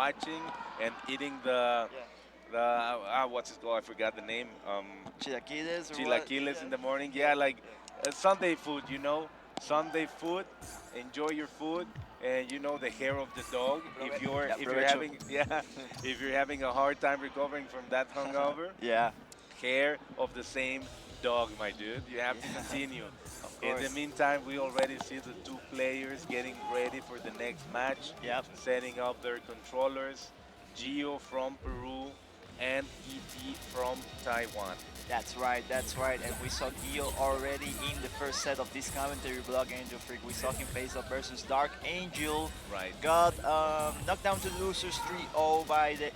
watching and eating the what's it called? I forgot the name. Chilaquiles or what? Chilaquiles in the morning. Yeah, like Sunday food. Sunday food. Enjoy your food, and the hair of the dog. Yeah, If you're provecho. having yeah, if you're having a hard time recovering from that hungover, Yeah, hair of the same dog, my dude. You have to yeah, continue. of In the course. meantime, we already see the two players getting ready for the next match, Yep. setting up their controllers. Gio from Peru and ET from Taiwan. That's right, that's right. And we saw Gio already in the first set of this commentary block, Angel Freak. We saw him face up versus Dark Angel. Right. Got knocked down to losers 3-0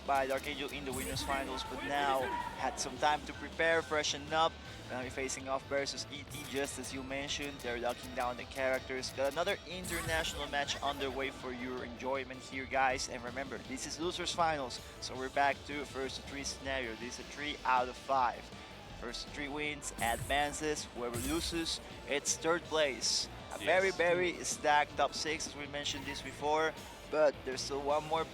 by Dark Angel in the winners finals, but now had some time to prepare, freshen up. Gonna be facing off versus ET, just as you mentioned. They're locking down the characters. Got another international match underway for your enjoyment here, guys. And remember, this is losers finals, so we're back to first to three scenario. This is a 3 out of 5. First three wins advances. Whoever loses, it's third place. A very, Yes. very stacked top six, as we mentioned this before. But there's still one more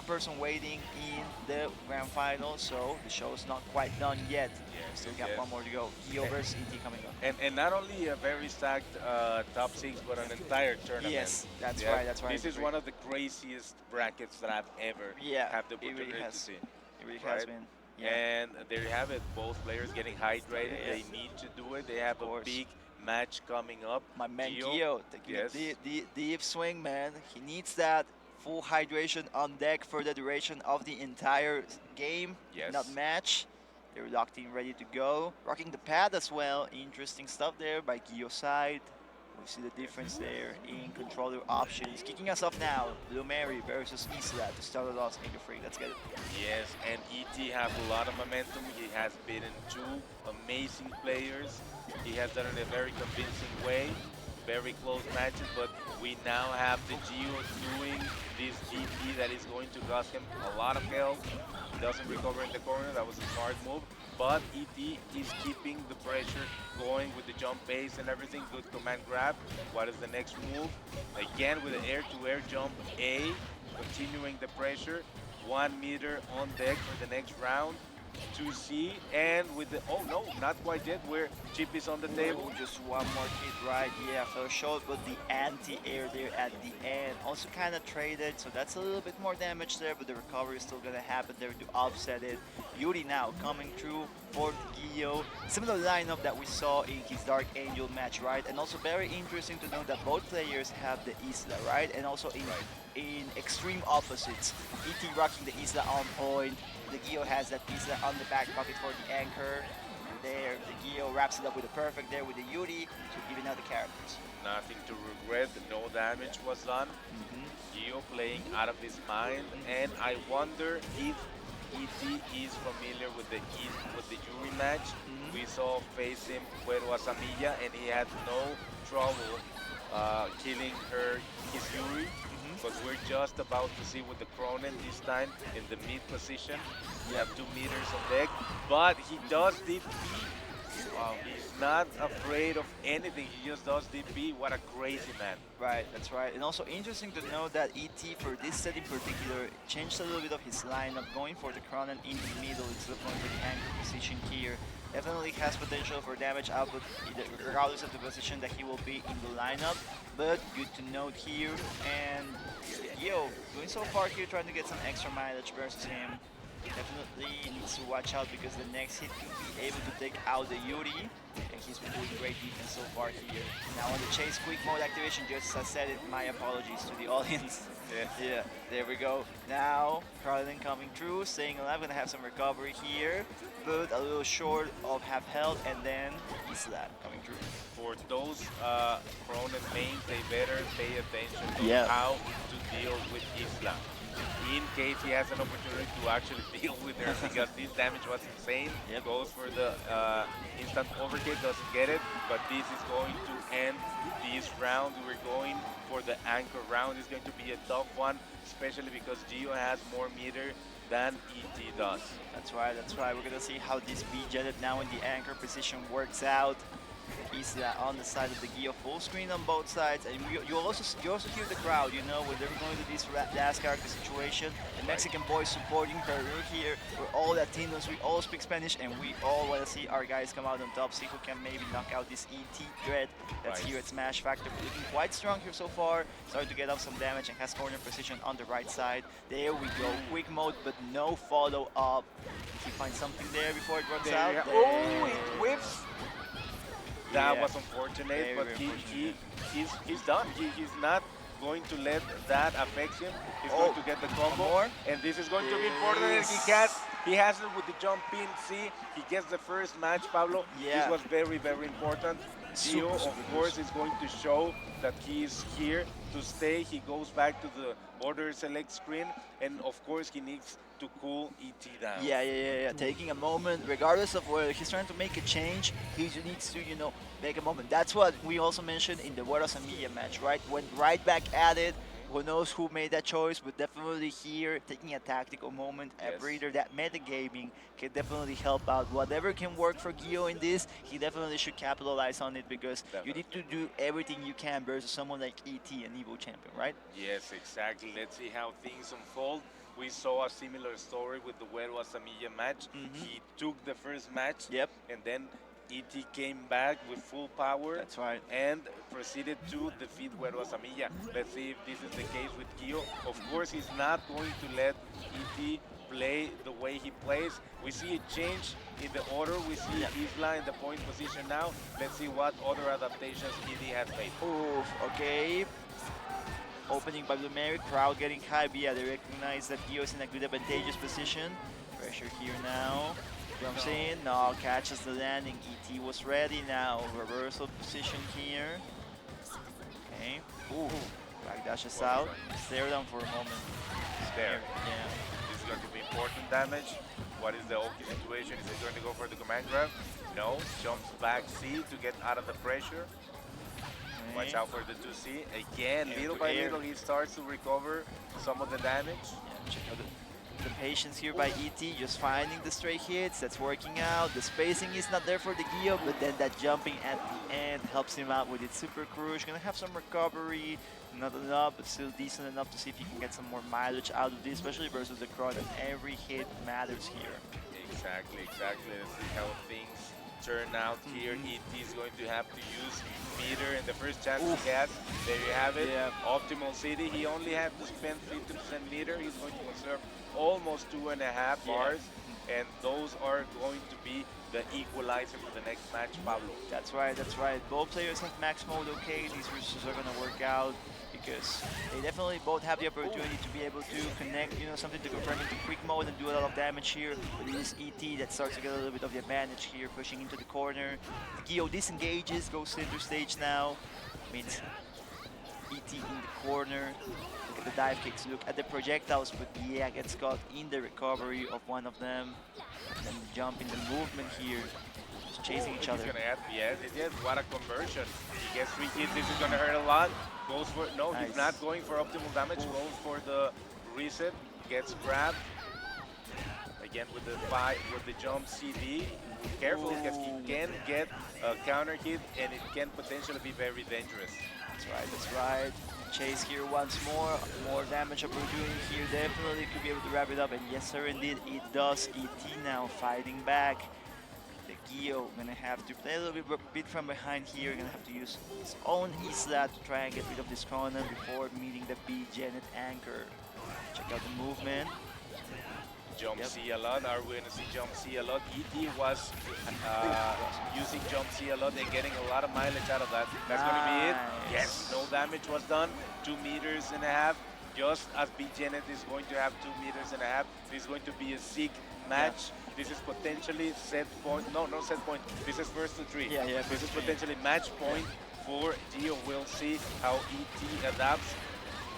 person waiting in the grand final, so the show is not quite done yet. Yes, Still yes, got yes. one more to go. Gio And, versus ET coming up. and not only a very stacked top six, but an entire tournament. Yes, that's Yeah. right. That's right. This is one of the craziest brackets that I've ever Yeah, had the it really opportunity to has. see. It really has Right? been. Yeah, And there you have it. Both players getting hydrated. Yeah. They need to do it. They have of a course. big match coming up. My man Gio, Gio taking a yes. deep swing, man. He needs that full hydration on deck for the duration of the entire game, Yes. not match. They're locked in, ready to go. Rocking the pad as well. Interesting stuff there by Gio's side. We see the difference there in controller options. Kicking us off now, Blue Mary versus Isla to start us off in the free. Let's get it. Yes, and ET has a lot of momentum. He has beaten two amazing players. He has done it in a very convincing way. Very close matches, but we now have the Geo doing this GP that is going to cost him a lot of health. He doesn't recover in the corner. That was a smart move. But ET is keeping the pressure going with the jump base and everything. Good command grab. What is the next move? Again with the air-to-air jump A, continuing the pressure. 1 meter on deck for the next round. 2C and with the oh no, not quite yet. Where chip is on the table. Oh, just one more hit, right? Yeah, fell short, but the anti-air there at the end also kind of traded, so that's a little bit more damage there, but the recovery is still gonna happen there to offset it. Yuri now coming through for Gio. Similar lineup that we saw in his Dark Angel match, right? And also very interesting to know that both players have the Isla, right? And also in extreme opposites. ET rocking the Isla on point. The Gio has that Isla on the back pocket for the anchor. And there, the Gio wraps it up with a perfect there with the Yuri to even out the characters. Nothing to regret. No damage was done. Mm-hmm. Gio playing out of his mind, and I wonder if ET is familiar with the Yuri match. Mhm. We saw face him Cuero Asamilla, and he had no trouble killing his Yuri. But we're just about to see with the Cronin this time in the mid position. You have 2 meters on deck, but he does DP. Wow, he's not afraid of anything. He just does DP. What a crazy man. Right, that's right. And also interesting to know that ET for this set in particular changed a little bit of his lineup, going for the Cronin in the middle instead of going for the anchor position here. Definitely has potential for damage output regardless of the position that he will be in the lineup. But good to note here. And Yo, doing so far here, trying to get some extra mileage versus him. Definitely needs to watch out because the next hit could be able to take out the Yuri. And he's been doing great defense so far here. Now on the chase quick mode activation, just as I said it, my apologies to the audience. Yeah, there we go. Now, Carlin coming through, staying alive, gonna have some recovery here, but a little short of half health, and then Isla coming through. For those Cronin mains, they better pay attention to Yeah. how to deal with Isla. In case he has an opportunity to actually deal with her, because this damage was insane. Yep. Goes for the instant overkill, doesn't get it, but this is going to end this round. We're going for the anchor round. It's going to be a tough one, especially because Gio has more meter than ET does. That's right, that's right. We're gonna see how this B jetted now in the anchor position works out. Isla on the side of the Gio, full screen on both sides, and you also hear the crowd, you know, when they're going to this last character situation. The Mexican boys supporting Peru here. We're all Latinos, we all speak Spanish, and we all want to see our guys come out on top, see who can maybe knock out this ET Dread that's here at Smash Factor. Looking quite strong here so far, starting to get off some damage and has corner position on the right side. There we go, quick mode, but no follow up. He finds something there before it runs out. Oh, it whips. That was Very, unfortunate, but very he's done. He's not going to let that affect him. He's going to get the combo, and this is going to be important. And he has it with the jump in C. He gets the first match, Pablo. Yeah. This was very, very important. Gio, of course, is going to show that he is here to stay. He goes back to the order select screen, and of course, he needs to cool ET down. Yeah. Taking a moment, regardless of whether he's trying to make a change, he needs to, you know, make a moment. That's what we also mentioned in the Buenos Aires match, right? Went right back at it. Who knows who made that choice, but definitely here, taking a tactical moment, a breather, that metagaming can definitely help out. Whatever can work for Gio in this, he definitely should capitalize on it, because you need to do everything you can versus someone like ET, an Evo champion, right? Yes, exactly. Let's see how things unfold. We saw a similar story with the Huero Asamilla match. He took the first match, and then ET came back with full power. That's right. And proceeded to defeat Huero Asamilla. Let's see if this is the case with Gio. Of course, he's not going to let ET play the way he plays. We see a change in the order. We see Isla in the point position now. Let's see what other adaptations ET has made. Oof, okay. Opening by Lumeri, crowd getting high. But yeah, they recognize that Gio is in a good advantageous position. Pressure here now. Jumps in, no, catches the landing. ET was ready now. Reversal position here. Okay. Ooh, back dashes out. Stare down for a moment. Stare. Yeah. This is going to be important damage. What is the Oki situation? Is he going to go for the command grab? No. Jumps back C to get out of the pressure. Watch out for the 2C. Again, little by little, he starts to recover some of the damage. Yeah, check out the patience here by ET, just finding the stray hits. That's working out. The spacing is not there for the Gio, but then that jumping at the end helps him out with its super cruise. Gonna have some recovery. Not enough, but still decent enough to see if he can get some more mileage out of this, especially versus the crowd. And every hit matters here. Exactly. Let's see how things turn out here. ET is going to have to use meter in the first chance he has. There you have it. Optimal City. He only had to spend 50% meter. He's going to conserve almost 2.5 bars, and those are going to be the equalizer for the next match, Pablo. That's right. Both players have max mode, okay? These versus are gonna work out because they definitely both have the opportunity to be able to connect, you know, something to confirm into quick mode and do a lot of damage here. But it is ET that starts to get a little bit of the advantage here, pushing into the corner. Gio disengages, goes center stage now. Means ET in the corner. Look at the dive kicks, look at the projectiles, but yeah, gets caught in the recovery of one of them. Then jump in the movement here, just chasing each other. He's gonna have, yes, what a conversion. He gets 3 hits, this is gonna hurt a lot. Goes for, no, he's not going for optimal damage, goes for the reset, gets grabbed. Again with the jump CD. Careful, because he can get a counter hit and it can potentially be very dangerous. That's right. Chase here once more. More damage opportunity here. Definitely could be able to wrap it up. And yes, sir, indeed, it does. ET now fighting back. The Gio gonna have to play a little bit from behind here. Gonna have to use his own Isla to try and get rid of this corner before meeting the B Janet anchor. Check out the movement. Jump C a lot. Are we going to see Jump C a lot? ET was using Jump C a lot and getting a lot of mileage out of that. That's going to be it. Yes, no damage was done. 2.5 meters. Just as B Janet is going to have 2.5 meters. This is going to be a sick match. This is potentially set point. No, no set point. This is first to 3. This is potentially match point for Gio. We'll see how ET adapts.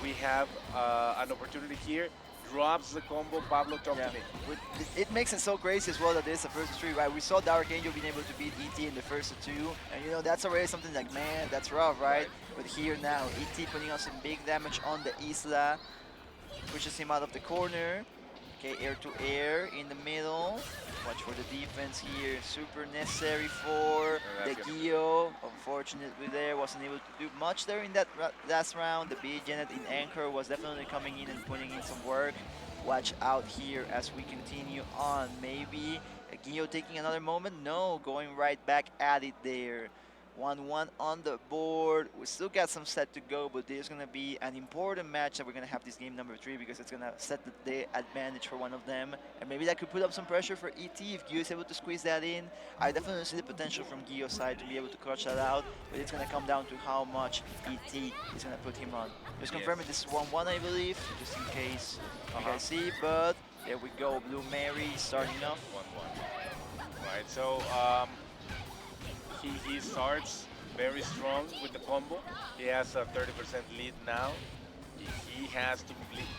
We have an opportunity here. Drops the combo. Pablo, talk to me. It makes it so crazy as well that this is the first 3, right? We saw Dark Angel being able to beat ET in the first 2, and you know, that's already something like, man, that's rough, right? But here now, ET putting out some big damage on the Isla, pushes him out of the corner. Okay, air to air in the middle. Watch for the defense here. Super necessary for the Gio. Unfortunately there, wasn't able to do much there in that last round. The B Janet in anchor was definitely coming in and putting in some work. Watch out here as we continue on. Maybe Gio taking another moment? No, going right back at it there. 1-1 on the board. We still got some set to go, but there's going to be an important match that we're going to have this game number 3 because it's going to set the advantage for one of them. And maybe that could put up some pressure for ET if Gio is able to squeeze that in. I definitely see the potential from Gio's side to be able to clutch that out, but it's going to come down to how much ET is going to put him on. Just confirming this is 1-1, I believe, just in case you guys see, but there we go. Blue Mary starting off. 1-1. Right, so he starts very strong with the combo. He has a 30% lead now. He has to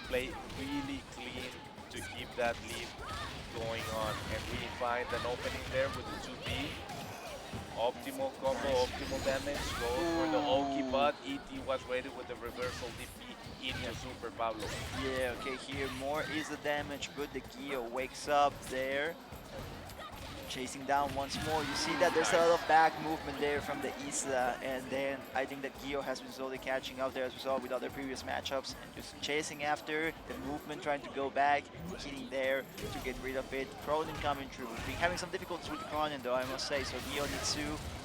play really clean to keep that lead going on. And we find an opening there with the 2B. Optimal combo, optimal damage. Goes for the Oki, but ET was ready with the reversal DP into Super Pablo. Yeah, okay, here more is the damage, but the Gio wakes up there. Chasing down once more. You see that there's a lot of back movement there from the Isla, and then I think that Gio has been slowly catching up there as we saw with other previous matchups, and just chasing after the movement, trying to go back, hitting there to get rid of it. Cronin coming through. We've been having some difficulties with the Cronin though, I must say, so Gio needs to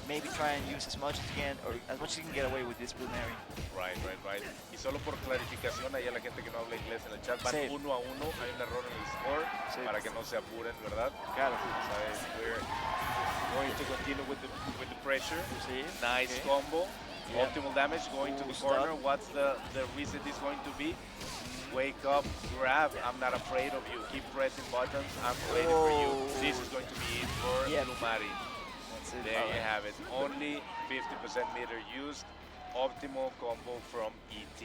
maybe try and use as much as he can, or as much as he can get away with this Blue Mary. Right. Y solo por clarificación, ahí a la gente que no habla inglés en el chat, van 1-1, hay un error en el score, para que no se apuren, ¿verdad? Claro. We're going to continue with the pressure. Sí. Nice combo. Optimal damage going to the corner. What's the reason is going to be? Wake up, grab. I'm not afraid of you. Keep pressing buttons. I'm waiting for you. This is going to be it for Lumari. There you have it. Only 50% meter used. Optimal combo from ET.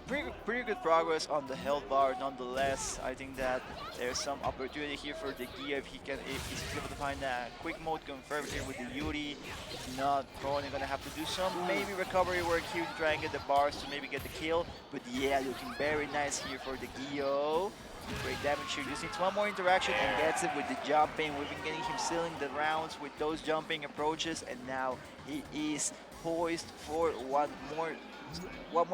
Pretty good progress on the health bar nonetheless. I think that there's some opportunity here for the Gia if he's able to find a quick mode confirmed here with the Yuri. If not, Cronin gonna have to do some maybe recovery work here to try and get the bars to maybe get the kill. But yeah, looking very nice here for the Gio. Great damage here. Just needs one more interaction and gets it with the jumping. We've been getting him sealing the rounds with those jumping approaches, and now he is poised for one more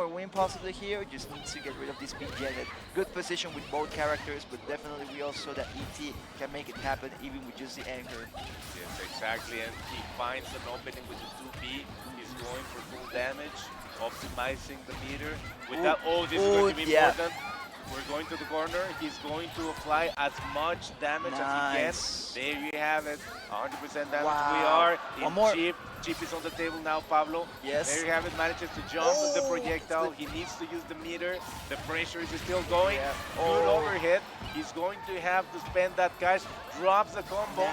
win possibly here. Just needs to get rid of this big Janet. Good position with both characters, but definitely we also saw that ET can make it happen even with just the anchor. Yes, exactly, and he finds an opening with the 2B. He's going for full damage, optimizing the meter. With that, this is going to be important. We're going to the corner. He's going to apply as much damage as he can. There you have it. 100% damage. We are in chip. Chip is on the table now, Pablo. Yes. There you have it. Manages to jump with the projectile. He needs to use the meter. The pressure is still going. Good overhead. He's going to have to spend that cash. Drops the combo.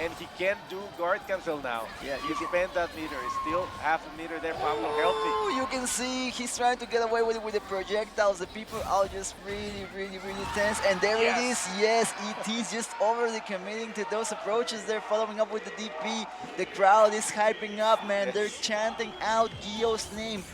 And he can't do guard cancel now. Yeah, he spent that meter. Still half a meter there, Pablo. Healthy. You can see he's trying to get away with it with the projectiles. The people are just really tense. And there it is. Yes, ET's just overly committing to those approaches. They're following up with the DP. The crowd is hyping up, man. They're chanting out Gio's name.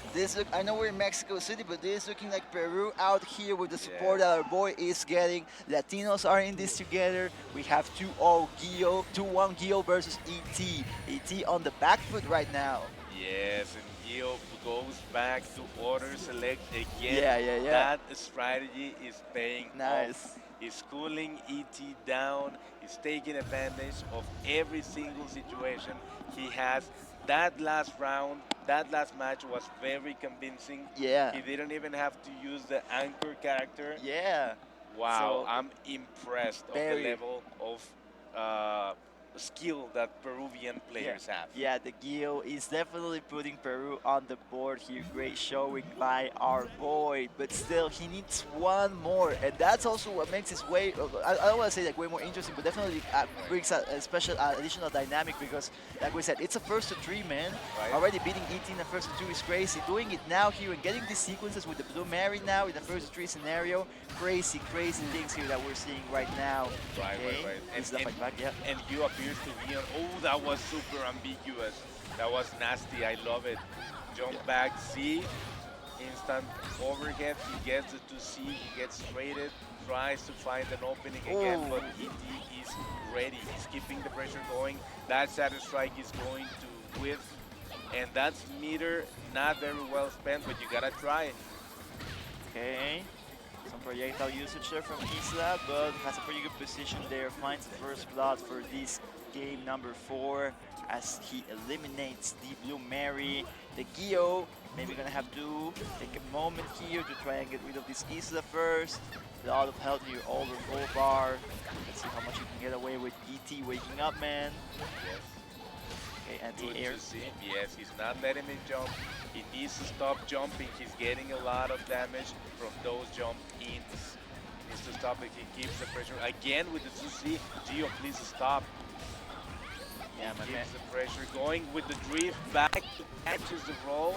I know we're in Mexico City, but this is looking like Peru out here with the support that our boy is getting. Latinos are in this together. We have 2-0 Gio, 2-1 Gio versus ET. ET on the back foot right now. Yes, and Gio goes back to order select again. Yeah. That strategy is paying off. He's cooling ET down. He's taking advantage of every single situation he has. That last round, that last match was very convincing. Yeah. He didn't even have to use the anchor character. Yeah. Wow, so I'm impressed of the level of skill that Peruvian players have. Yeah, the Gio is definitely putting Peru on the board here. Great showing by our boy, but still he needs one more, and that's also what makes his way, I don't want to say like way more interesting, but definitely brings a special additional dynamic because, like we said, it's a first to 3, man. Already beating ET in the first to 2 is crazy. Doing it now here and getting these sequences with the Blue Mary now in the first to 3 scenario, crazy things here that we're seeing right now. Right. And you appears to be on. Oh, that was super ambiguous. That was nasty. I love it. Jump back, see. instant overhead. He gets the 2C, he gets traded, tries to find an opening again, but ET is ready. He's keeping the pressure going. That shadow strike is going to whiff, and that's meter not very well spent, but you gotta try it. Okay. Some projectile usage there from Isla, but has a pretty good position there. Finds the first blood for this game number 4 as he eliminates the Blue Mary. The Gio maybe gonna have to take a moment here to try and get rid of this Isla first. A lot of health here over full bar. Let's see how much you can get away with ET waking up, man. Yes. Okay, Good anti-air. to see. Yes, he's not letting him jump. He needs to stop jumping. He's getting a lot of damage from those jump ins. He needs to stop it. He keeps the pressure. Again with the 2C. Gio, please stop. Yeah, my man. Keeps the pressure going with the drift back. Catches the roll.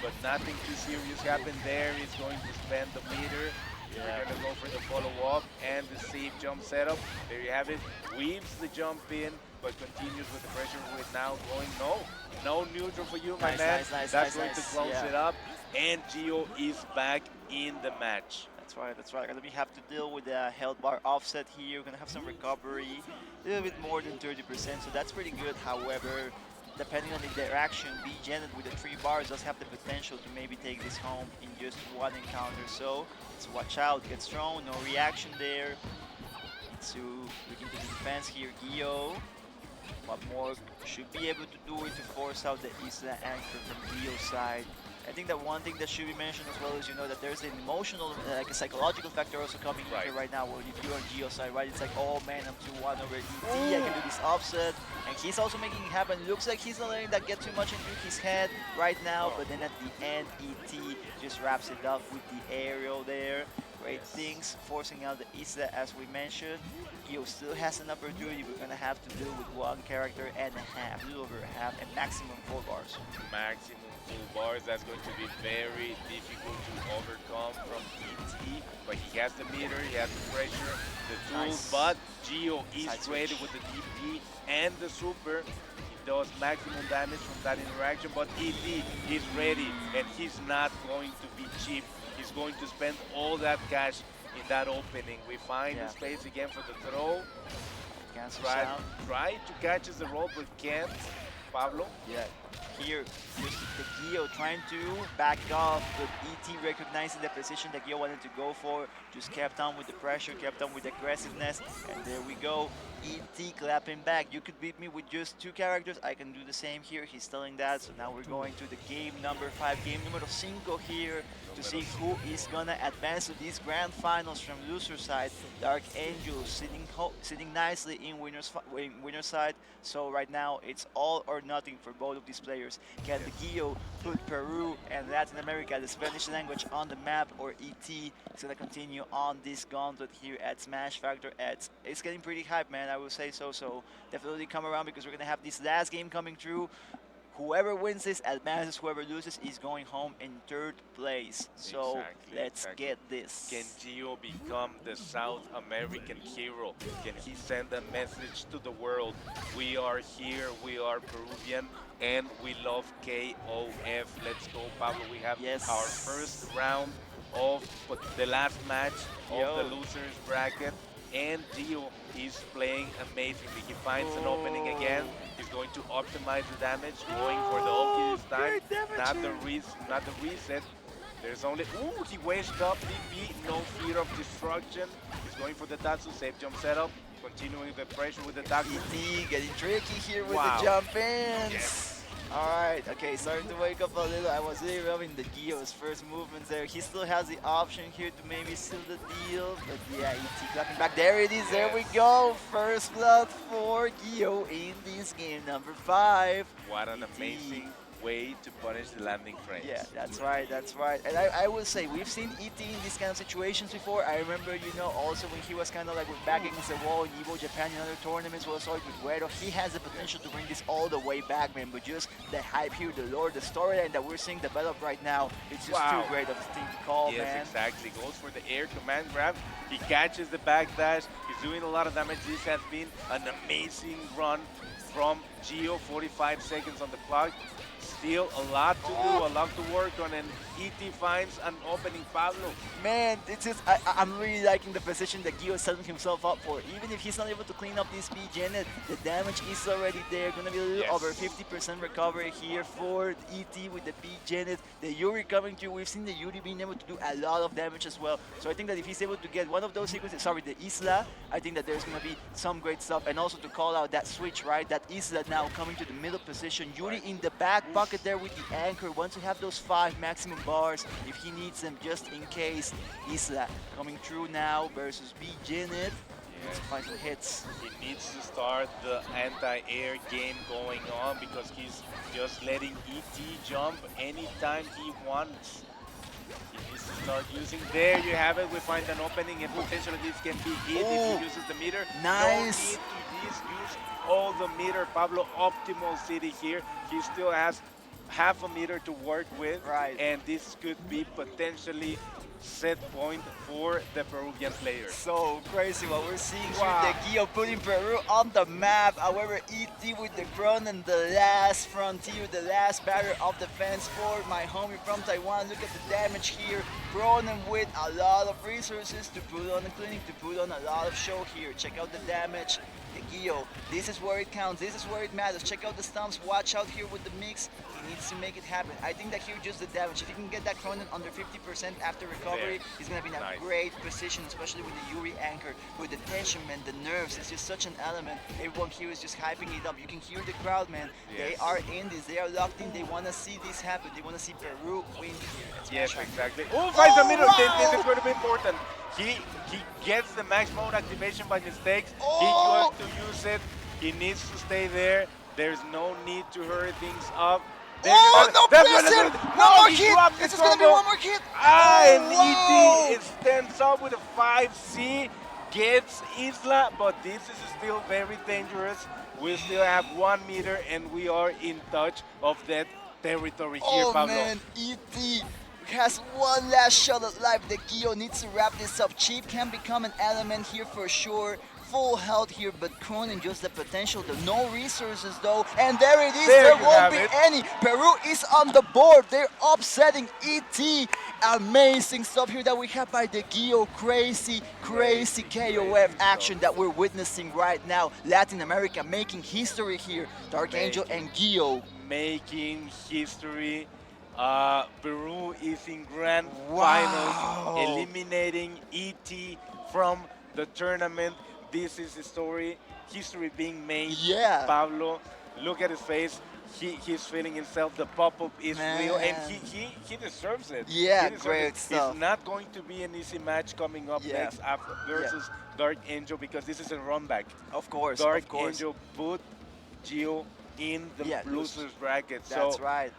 But nothing too serious happened there. He's going to spend the meter. We're going to go for the follow-up and the safe jump setup. There you have it. Weaves the jump in, but continues with the pressure with now going. No neutral for you, my man. That's going to close it up. And Gio is back in the match. That's right, that's right. We have to deal with the health bar offset here. We're gonna have some recovery, a little bit more than 30%, so that's pretty good. However, depending on the direction, B Janet with the 3 bars does have the potential to maybe take this home in just one encounter. So let's watch out. Gets thrown, no reaction there. Needs to look into the defense here. Gio, what more should be able to do it to force out the Isla anchor from Gio's side. I think that one thing that should be mentioned as well is, you know, that there's an emotional, like a psychological factor also coming in here right now, where if you're on Gio's side, right, it's like, oh man, I'm 2-1 over ET, I can do this offset, and he's also making it happen. Looks like he's not letting that get too much into his head right now, but then at the end, ET just wraps it up with the aerial there. Great things, forcing out the Isla as we mentioned. Gio still has an opportunity. We're gonna have to deal with 1 character and a half, a little over a half, and maximum 4 bars. Maximum full bars, that's going to be very difficult to overcome from ET, but he has the meter, he has the pressure, the tools, but Gio is ready with the DP and the super. He does maximum damage from that interaction, but ET is ready, and he's not going to be cheap. He's going to spend all that cash in that opening. We find the space again for the throw. Try to catch the roll, but can't. Pablo? Yeah. Here, just the Gio trying to back off, but ET recognizing the position that Gio wanted to go for, just kept on with the pressure, kept on with the aggressiveness, and there we go. ET clapping back. You could beat me with just 2 characters. I can do the same here. He's telling that. So now we're going to the game number 5, game numero 5 here to see who is gonna advance to these grand finals from loser side. Dark Angel sitting nicely in winner's side. So right now it's all or nothing for both of these players. Can the Gio put Peru and Latin America, the Spanish language, on the map, or ET is gonna continue on this gauntlet here at Smash Factor? It's getting pretty hype, man. I will say so. So definitely come around, because we're gonna have this last game coming through. Whoever wins this advances, whoever loses is going home in 3rd place. So let's get this. Can Gio become the South American hero? Can he send a message to the world? We are here, we are Peruvian, and we love KOF. Let's go, Pablo. We have our first round of the last match of the losers bracket. And Gio is playing amazingly. He finds an opening again. He's going to optimize the damage, going for the ulti this time. Not the reset. There's only, he washed up DP, no fear of destruction. He's going for the Tatsu, safe jump setup, continuing the pressure with the Tatsu. ET getting tricky here with the jump ins. Alright, okay, starting to wake up a little. I was really loving the Gio's first movements there. He still has the option here to maybe seal the deal, but yeah, ET clapping back. There it is, there we go. First blood for Gio in this game number 5. What an amazing way to punish the landing frames. Yeah, that's right, that's right. And I will say, we've seen ET in these kind of situations before. I remember, you know, also when he was kind of like back against the wall in Evo Japan in other tournaments, was also with Guero. He has the potential to bring this all the way back, man. But just the hype here, the lore, the storyline that we're seeing develop right now, it's just too great of a thing to call, man. Yes, exactly. Goes for the air command grab. He catches the backdash. He's doing a lot of damage. This has been an amazing run from Gio. 45 seconds on the clock. still a lot to do, a lot to work on, and ET finds an opening. Pablo. Man, it's just I'm really liking the position that Gio is setting himself up for. Even if he's not able to clean up this B Janet, the damage is already there. Gonna be a little over 50% recovery here for ET with the B Janet. The Yuri coming through. We've seen the Yuri being able to do a lot of damage as well. So I think that if he's able to get one of those sequences, sorry, the Isla, I think that there's gonna be some great stuff. And also to call out that switch, right? That Isla now coming to the middle position. Yuri in the back pocket there with the anchor. Wants to have those 5 maximum bars if he needs them just in case. Isla coming through now versus B Janet. Let's find the hits. He needs to start the anti-air game going on because he's just letting ET jump anytime he wants. He needs to start using. There you have it. We find an opening and potentially this can be it if he uses the meter. Nice. No need to use all the meter. Pablo, optimal city here. He still has half a meter to work with. Right. And this could be potentially set point for the Peruvian players. So crazy what we're seeing here. The Gio putting Peru on the map. However, ET with the Cronin, the last frontier, the last barrier of defense for my homie from Taiwan. Look at the damage here. Cronin with a lot of resources to put on the clinic, to put on a lot of show here. Check out the damage. The Gio, this is where it counts. This is where it matters. Check out the stumps. Watch out here with the mix. He needs to make it happen. I think that here just the damage. If he can get that Cronin under 50% after recovery, he's going to be in a great position, especially with the Yuri anchor, with the tension, man, the nerves. It's just such an element. Everyone here is just hyping it up. You can hear the crowd, man. They are in this. They are locked in. They want to see this happen. They want to see Peru win here. Yes, exactly. Oh, finds the middle. This is going to be important. He gets the max mode activation by mistakes. He goes to use it. He needs to stay there. There's no need to hurry things up. No pressing! One more hit! It's just gonna be one more hit! And ET stands up with a 5C, gets Isla, but this is still very dangerous. We still have 1 meter and we are in touch of that territory here, Pablo. Oh man, ET has one last shot at life. The Gio needs to wrap this up. Cheap can become an element here for sure. Full health here, but Cronin just the potential, the no resources though, and there it is. There won't be any. Peru is on the board. They're upsetting ET. Amazing stuff here that we have by the Gio. Crazy KOF action that we're witnessing right now. Latin America making history here. Dark Angel and Gio making history. Peru is in grand finals, eliminating ET from the tournament. This is the history being made. Pablo, look at his face. He's feeling himself. The pop-up is real, and he deserves it. Yeah, great stuff. It's not going to be an easy match coming up next after versus Dark Angel because this is a run back. Of course, Dark Angel put Gio in the losers bracket. That's right.